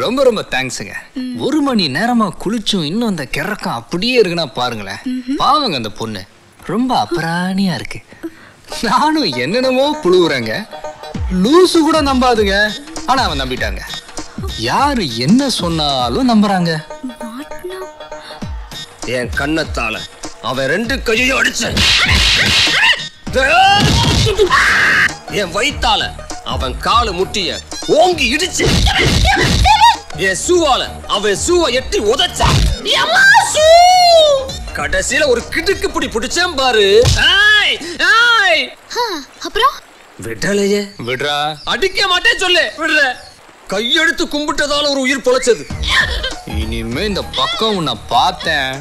ரொம்ப ரொம்ப தேங்க்ஸுங்க. 1 மணி நேரமா குளிச்சும் இன்னும் அந்த கிறக்கம் அப்படியே இருக்குன்னா பாருங்களேன். பாவங்க அந்த பொண்ணு ரொம்ப அபராணியா இருக்கு. நானும் என்னென்னமோ புழுவுறேங்க. லூசு கூட நம்பாதுங்க. ஆனா அவன் நம்பிட்டாங்க. யாரு என்ன சொன்னாலும் நம்புறாங்க. என் கண்ணத்தால அவன் 2 கையையும் அடிச்ச. என் வயித்தால அவன் காலு முட்டிய ஓங்கி இடிச்சு. என் சூவால அவன் சூவ எட்டி உதைச்ச. கடைசியில ஒரு கிடுக்கு பிடி பிடிச்சேன் பாரு. அப்புறம் விடலையே. விடுறா. அடிக்க மாட்டேன் சொல்லு. விடுற. கையெடுத்து கும்பிட்டதால ஒரு உயிர் பொழைச்சது. இனிமே இந்த பக்கம் உன்னை பார்த்தேன்.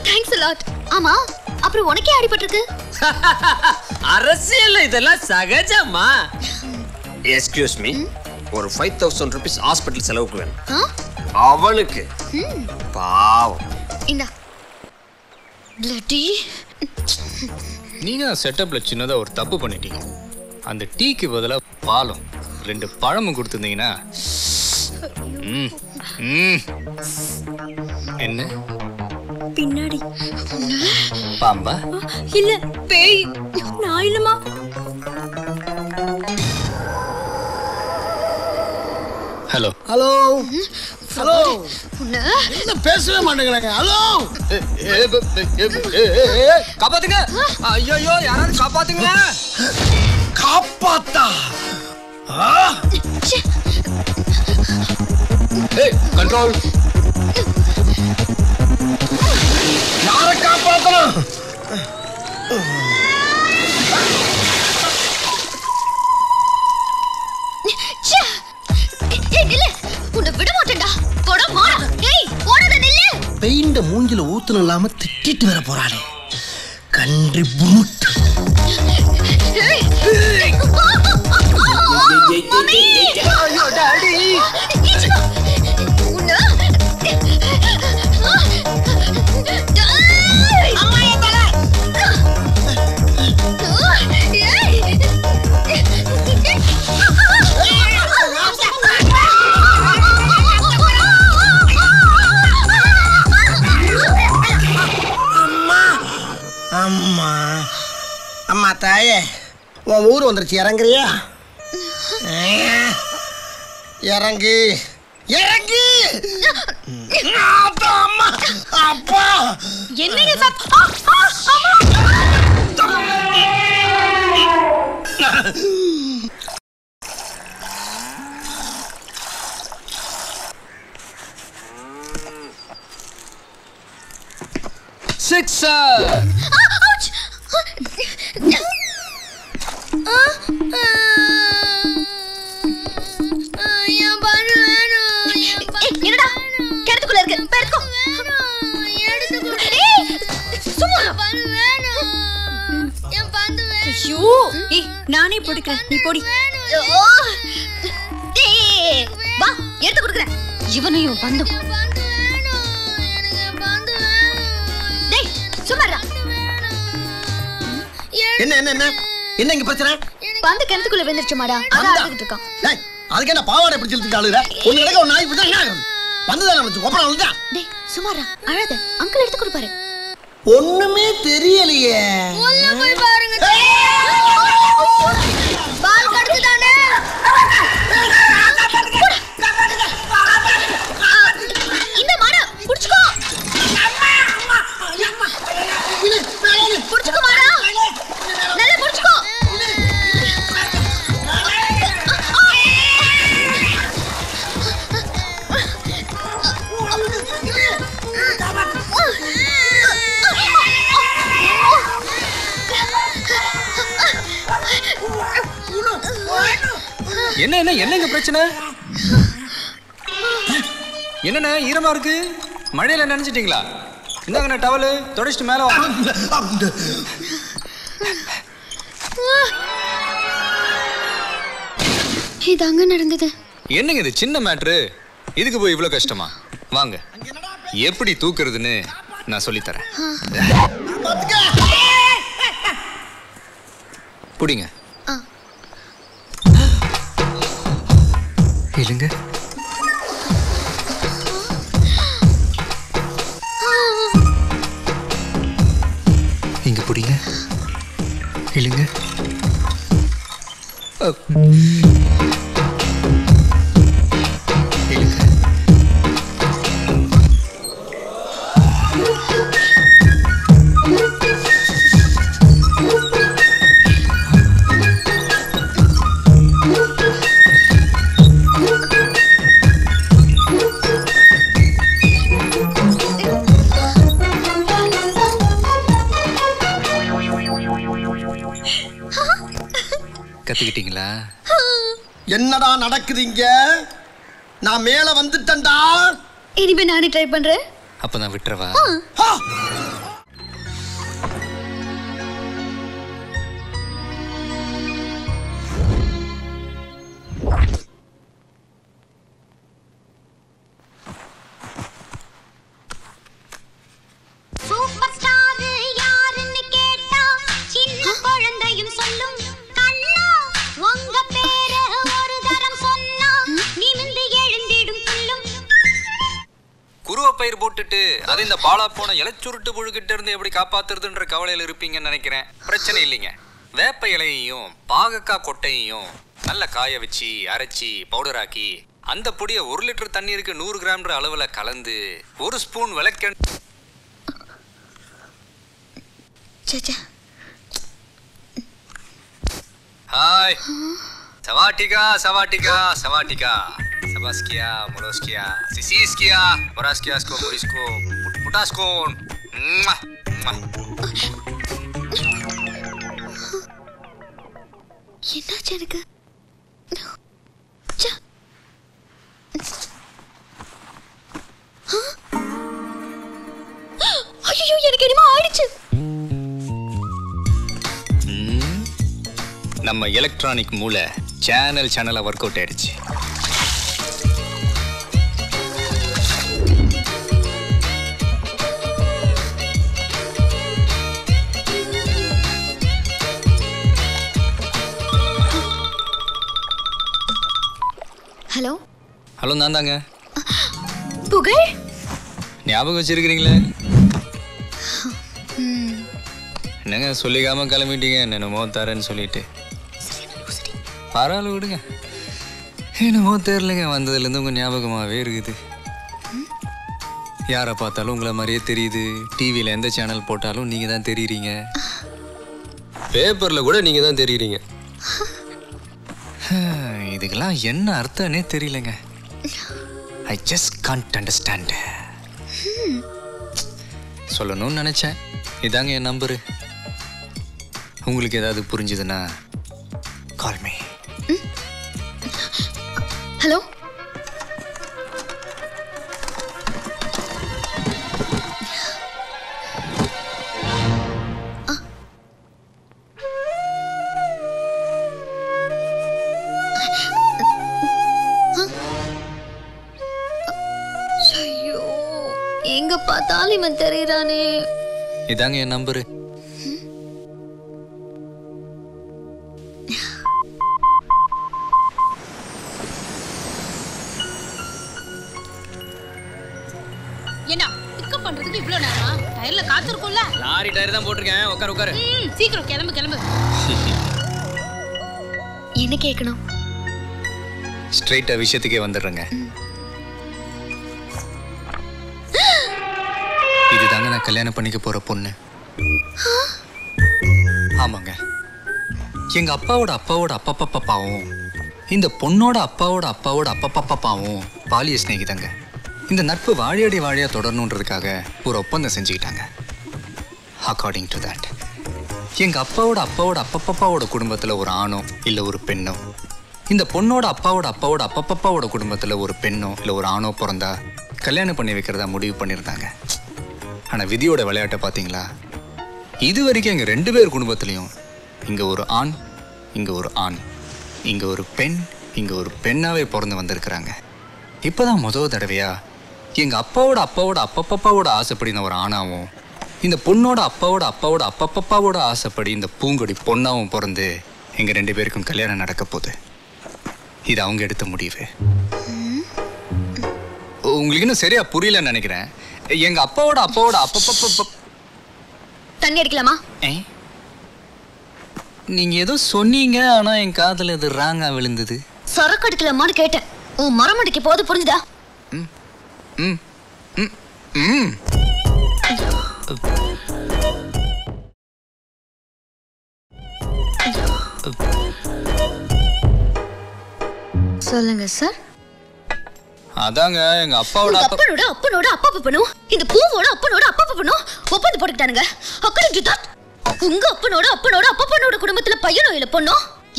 Thanks a lot. ஆமா, அப்புறம் உனக்கே அடிபட்டிருக்கு? அரசியல்ல இதெல்லாம் சகஜமா. எக்ஸ்கியூஸ் மீ, ஒரு 5000 rupees ஹாஸ்பிடல் செலவுக்கு வேணும். அவளுக்கு பாவம். இந்தா. பிளட்டி. நீங்க செட்டப்ல சின்னதா ஒரு தப்பு பண்ணிட்டீங்க. அந்த டீக்கு பதிலா பாலும் 2 பழமும் கொடுத்துருந்தீங்கன்னா. என்ன பின்னாடி பாம்பா? இல்ல பேய். நான் இல்லமா. Hello hello hello. என்ன பேசவே மாட்டேங்கிறாங்க. ஹலோ காப்பாத்துங்க. ஐயோ யாராவது காப்பாத்துங்க. காப்பாத்தா? கண்ட்ரோல். யாரை காப்பாத்தணும்? உன்னை விட மாட்டேன்டா. போடா மாறா. ஏய் போடாத நில்லு. பெயிண்ட மூஞ்சில ஊத்துன இல்லாம திட்டிட்டு வர போறாளே. கன்றி புட். ஐயோ டாடி. அம்மா அம்மா தாயே, உன் ஊர் வந்துருச்சு. இறங்குறியா? இறங்கு இறங்கு. அம்மா அப்பா என்னங்க சிக்ஸர். என்னடா கிணத்துக்குள்ள இருக்கு? பெருக்கோ. ஐயோ, ஏய் நானே போடுக்கிறேன், நீ போடி. வா எடுத்து கொடுக்குறேன். இவனையும் பந்து. டேய் சும்மாடா. என்ன என்ன என்ன என்ன இங்க பிரச்சனை? பந்து கிணத்துக்குள்ள விழுந்துருச்சுமாடா. அதான் அழுதுகிட்டு இருக்கான். டேய் அதுக்கு என்ன பாவாடை பிடிச்சு இழுத்துட்டு ஆளுற? ஒன்னு நடக்க ஒரு நாய் பிடிச்சா என்ன ஆகும்? பந்து தான வந்து கோபறா வந்து. டேய் சும்மாடா. அழாத. அங்கிள் எடுத்து கொடுப்பாரு. ஒண்ணுமே தெரியலையே. உள்ள போய் பாருங்க. பால் கடக்குதானே? இந்த மாடா புடிச்சுக்கோ. புடிச்சுக்கோ மாடா. நல்லா புடிச்சுக்கோ. என்ன என்ன என்னங்க பிரச்சனை? என்னண்ணே ஈரமா இருக்கு? மழையில நனைஞ்சிட்டீங்களா? இந்தாங்கண்ணே டவலு தொடச்சிட்டு மேல வா. இதாங்க நடந்தது. என்னங்க இது சின்ன மேட்ரு, இதுக்கு போய் இவ்வளவு கஷ்டமா? வாங்க எப்படி தூக்குறதுன்னு நான் சொல்லித்தரேன். புடிங்க. இல்லைங்க. இங்க புடிங்க. இல்லைங்க. கத்துக்கிட்டீங்களா? என்னடா நடக்குதுங்க? நான் மேல வந்துட்டேன்டா. இனிமே நானே ட்ரை பண்றேன். அப்ப நான் விட்டுறவா? சூப்பர் ஸ்டார் யாருன்னு கேட்டா சின்ன குழந்தையும் சொல்லும். கண்ணா உங்க பேரு ஒரு தரம் சொன்னா நிமிர்ந்து எழுந்திடும் சொல்லும். குருவை பயிர் போட்டுட்டு அது இந்த பாலா போன இலைச்சுருட்டு புழுகிட்ட இருந்து எப்படி காப்பாத்துறதுன்ற கவலையில இருப்பீங்கன்னு நினைக்கிறேன். பிரச்சனை இல்லைங்க. வேப்ப இலையையும் பாகக்காய் கொட்டையையும் நல்ல காய வச்சு அரைச்சி பவுடராக்கி அந்த பொடியை 1 லிட்டர் தண்ணீருக்கு 100 கிராம்ன்ற அளவுல கலந்து 1 ஸ்பூன் விளக்கெண்ணெய். ஹாய். சவாட்டிகா சவாட்டிகா சவாட்டிகா சபாஸ்கியா மொரோஸ்கியா சிசிஸ்கியா மொராஸ்கியாஸ்கோ மொரிஸ்கோ புட்டாஸ்கோன். என்னாச்சு எனக்கு? ஐயோ எனக்கு என்னமோ ஆயிடுச்சு. நம்ம எலக்ட்ரானிக் மூளை சேனலா ஒர்க் அவுட் ஆயிடுச்சு. ஹலோ. ஹலோ, நான் தாங்க. புகழ், ஞாபகம் வச்சிருக்கிறீங்களே? என்னங்க சொல்லிக்காம கிளம்பிட்டீங்க. என்னமோ தரேன்னு சொல்லிட்டு. பரவாயில்ல விடுங்க. என்னமோ தெரியலங்க, வந்ததுலேருந்து உங்கள் ஞாபகமாகவே இருக்குது. யாரை பார்த்தாலும் உங்களை மாதிரியே தெரியுது. டிவியில் எந்த சேனல் போட்டாலும் நீங்கள் தான் தெரியுறீங்க. பேப்பரில் கூட நீங்கள் தான் தெரியுறீங்க. இதுக்கெல்லாம் என்ன அர்த்தம்னே தெரியலங்க. I just can't understand. சொல்லணும்னு நினச்சேன். இதாங்க என் நம்பரு. உங்களுக்கு ஏதாவது புரிஞ்சுதுன்னா கால் மீ. ஹலோ. ஐயோ, எங்க பார்த்தாலும் இவன் தெரியறானே. இதாங்க என் நம்பரு. என்ன பிக்கப் பண்றதுக்கு இவ்ளோ நேரமா? டயர்ல காத்து இருக்கும்ல? லாரி டயர் தான் போட்டிருக்கேன். உட்காரு உட்காரு. சீக்கிரம் கிளம்பு. என்ன கேட்கணும்? ஸ்ட்ரைட்டா விஷயத்துக்கே வந்துடுறேங்க. இதுதாங்க நான் கல்யாணம் பண்ணிக்க போற பொண்ணு. ஆமாங்க. எங்க அப்பாவோட அப்பாவோட அப்பப்பாப்பாவும் இந்த பொண்ணோட அப்பாவோட அப்பாவோட அப்பப்பாப்பாவும் பாலிய சிநேகிதாங்க. இந்த நட்பு வாழியடி வாழியா தொடரணுன்றதுக்காக ஒரு ஒப்பந்தம் செஞ்சுக்கிட்டாங்க. அக்கார்டிங் டு தட் எங்க அப்பாவோட அப்பாவோட அப்பப்பாப்பாவோட குடும்பத்துல ஒரு ஆணோ இல்ல ஒரு பெண்ணோ, இந்த பொண்ணோட அப்பாவோட அப்பாவோட அப்பப்பாப்பாவோட குடும்பத்துல ஒரு பெண்ணோ இல்ல ஒரு ஆணோ பிறந்தா கல்யாணம் பண்ணி வைக்கிறதா முடிவு பண்ணியிருந்தாங்க. ஆனா விதியோட விளையாட்டை பார்த்தீங்களா? இது வரைக்கும் எங்க 2 பேர் குடும்பத்திலையும் இங்க ஒரு ஆண், இங்க ஒரு ஆண், இங்க ஒரு பெண், இங்க ஒரு பெண்ணாவே பிறந்து வந்திருக்கிறாங்க. இப்பதான் முதல் தடவையா எங்க அப்பாவோட அப்பாவோட அப்பப்பாவோட ஆசைப்படி நான் ஒரு ஆணாவும், இந்த பொண்ணோட அப்பாவோட அப்பாவோட அப்பப்பாவோட ஆசைப்படி இந்த பூங்கொடி பொண்ணாவும் பிறந்து எங்க 2 பேருக்கும் கல்யாணம் நடக்க போகுது. இது அவங்க எடுத்த முடிவு. உங்களுக்கு இன்னும் சரியா புரியலன்னு நினைக்கிறேன். எங்க அப்பாவோட அப்பப்ப தண்ணி அடிக்கலாமா? நீங்க ஏதோ சொன்னீங்க, ஆனா என் காதுல இது ராங்கா விழுந்தது. சரக்கு அடிக்கலாமான்னு கேட்டேன். உன் மரம் அடிக்க போது புரிஞ்சுதா? சொல்லுங்க சார். அதாங்க எங்க அப்பாவோட அப்பனோட அப்பா பண்ணும். இந்த பூவோட அப்பனோட அப்பா பண்ணும். ஒப்பந்து போட்டுக்கிட்டானுங்க. உங்க அப்பனோட அப்பனோட குடும்பத்துல பையனோ இல்ல பொண்ணோ,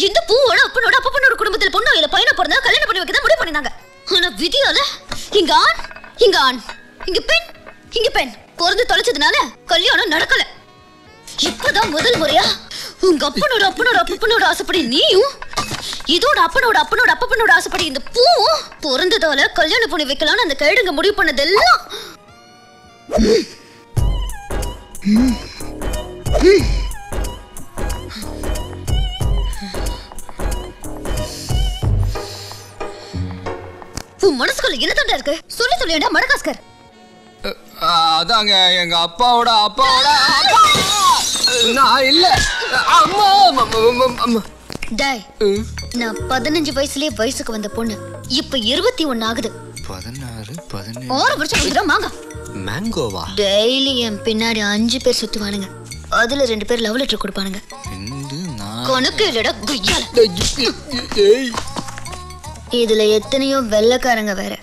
இந்த பூவோட அப்பனோட அப்பனோட குடும்பத்துல பொண்ணோ இல்ல பையனோ பிறந்தா கல்யாணம் பண்ணி வைக்க தான் முடிவு பண்ணினாங்க. ஆனா விதியால இங்க ஆண் இங்க பெண் பிறந்து தொலைச்சதுனால கல்யாணம் நடக்கல. இப்பதான் முதல் முறையா உங்க அப்பனோட ஆசைப்படி நீயும், இதோட அப்பனோட ஆசைப்படி இந்த பூவும் பிறந்ததால கல்யாணம் பண்ணி வைக்கலாம்னு அந்த கைடுங்க முடிவு பண்ணதெல்லாம் உன் மனசுக்குள்ள என்ன தண்டா இருக்கு? சொல்லியா மடகாஸ்கர்? அதாங்க எங்க அப்பாவோட நான் இல்ல அம்மா. டேய், நான் 15 வயசுலயே வயசுக்கு வந்த பொண்ணு. இப்ப 21 ஆகுது. 16 17 6 வருஷம் வந்துடும் மாங்க. மேங்கோவா? டெய்லி என் பின்னாடி 5 பேர் சுத்துவானுங்க. அதுல 2 பேர் லவ் லெட்டர் கொடுப்பானுங்க. கணக்கு இல்லடா குய்யால. இதுல எத்தனையோ வெள்ளக்காரங்க வேற.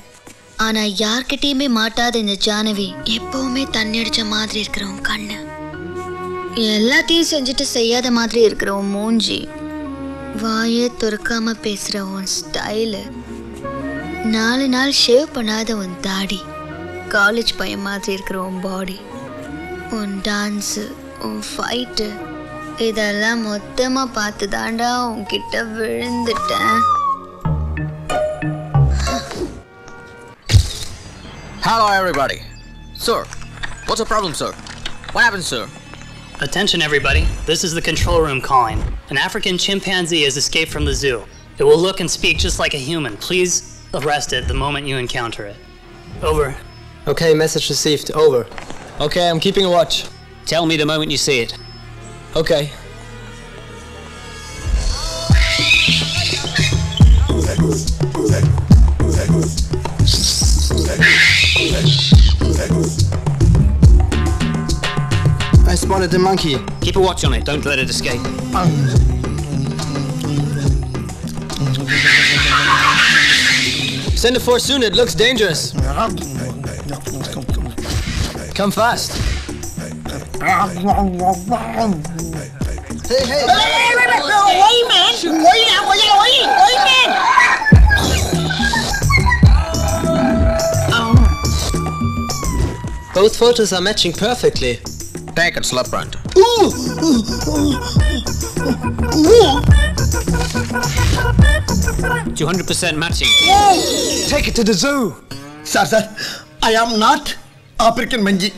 ஆனா யார்கிட்டயுமே மாட்டாத இந்த ஜானவி எப்பவுமே தண்ணி அடிச்ச மாதிரி இருக்கிறவன் கண்ணு, எல்லாத்தையும் செஞ்சுட்டு செய்யாத மாதிரி இருக்கிறவன் மூஞ்சி, வாயே துறக்காம பேசுற உன் ஸ்டைலு, 4 நாள் ஷேவ் பண்ணாத உன் தாடி, காலேஜ் பையன் மாதிரி இருக்கிற உன் பாடி, உன் டான்ஸு, உன் ஃபைட்டு, இதெல்லாம் மொத்தமா பார்த்து தாண்டா உன்கிட்ட விழுந்துட்டேன். Hello everybody. Sir, what's the problem, sir? What happened, sir? Attention everybody, this is the control room calling. An African chimpanzee has escaped from the zoo. It will look and speak just like a human. Please arrest it the moment you encounter it. Over. Okay, message received. Over. Okay, I'm keeping a watch. Tell me the moment you see it. Okay. I spotted the monkey. Keep a watch on it, don't let it escape. Send it for soon, it looks dangerous. Come fast. Hey, hey! Oi, man! Oi, man! Both photos are matching perfectly. Take it, Slapbrand. 200% matching. Take it to the zoo. Sir, I am not African monkey.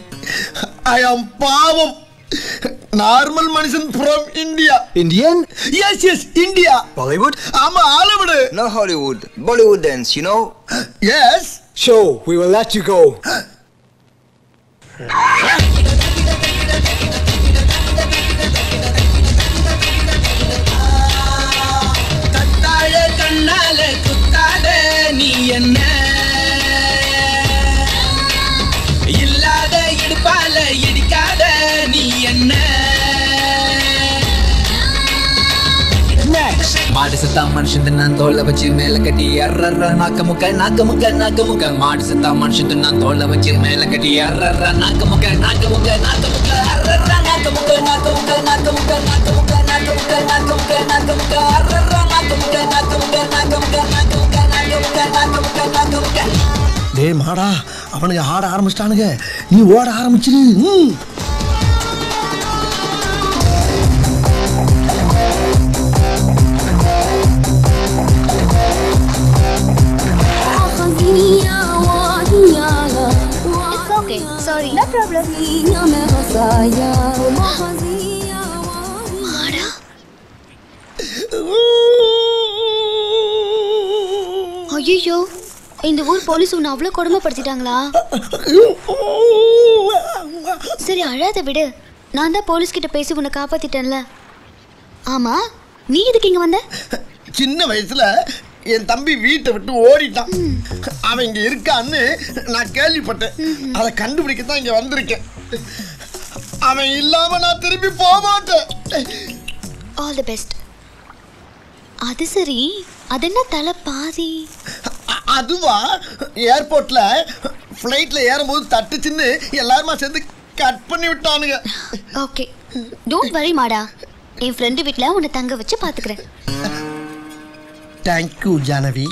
I am Pavam. Normal Manishan from India. Indian? Yes, India. Bollywood? I'm Hollywood. No Hollywood. Bollywood dance, you know? Yes. Show, we will let you go. கண்ணாலே குத்தாதே நீ என்ன, இல்லாத இடுப்பால இடிக்காத நீ என்ன. மாடு சத்தா மனுஷன் நான் தோலை வச்சு மேல கட்டி அர்ற நாக்க முக்க மாடு சத்தா மனுஷன் நான் தோலை வச்சு மேல கட்டி அர்ற நாக்க முக்க அர்ற நாக்க முக்க டேய் மாடா, அவனுங்க ஆட ஆரம்பிச்சிட்டானுங்க, நீ ஓட ஆரம்பிச்சிரு. It's okay. Sorry. No problem. மாடா, ஐயோ, இந்த ஊர் போலீஸ் உன்னை அவ்வளவு கொடுமைப்படுத்திட்டாங்களா? சரி அழாத விடு, நான் தான் போலீஸ் கிட்ட பேசி உன்னை காப்பாத்திட்டேன்ல. ஆமா, நீ எதுக்கு இங்க வந்த? சின்ன வயசுல என் தம்பி வீட்டை விட்டு ஓடிட்டான். அவன் இங்க இருக்கான்னு நான் கேள்விப்பட்டேன். அதை கண்டுபிடிக்கத்தான் இங்க வந்திருக்கேன். அவன் இல்லாம நான் திரும்பி போக மாட்டேன். All the best. அது சரி, அது என்ன தலை பாதி? அதுவா, ஏர்போர்ட்ல ஃப்ளைட்ல ஏறும்போது தட்டுச்சுன்னு எல்லாருமா சேர்ந்து கட் பண்ணி விட்டானுங்க. ஓகே, டோன்ட் வரி மாடா. என் ஃப்ரெண்டு வீட்டில் உன்னை தங்க வச்சு பார்த்துக்கிறேன். Thank you Janavi.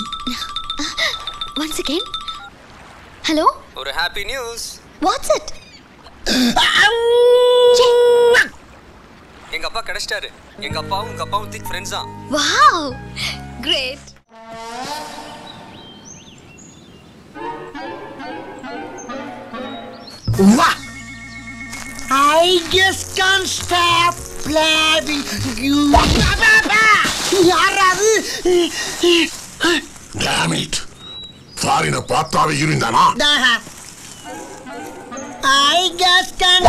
Once again. Hello, ஒரு ஹாப்பி நியூஸ். What's it? எங்க அப்பா கிடைச்சிட்டாரு. எங்க அப்பாவும் உங்க அப்பாவும் திக் ஃப்ரெண்ட்ஸ் தான். Wow, great. Wow! I just can't stop loving you. யாராவது? Damn it! ஃபாரினை பார்த்தாவே இருந்தானா? I just can't.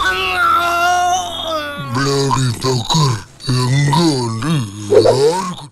அம்மா. Bloody fucker, எங்க வந்து யாருக்கு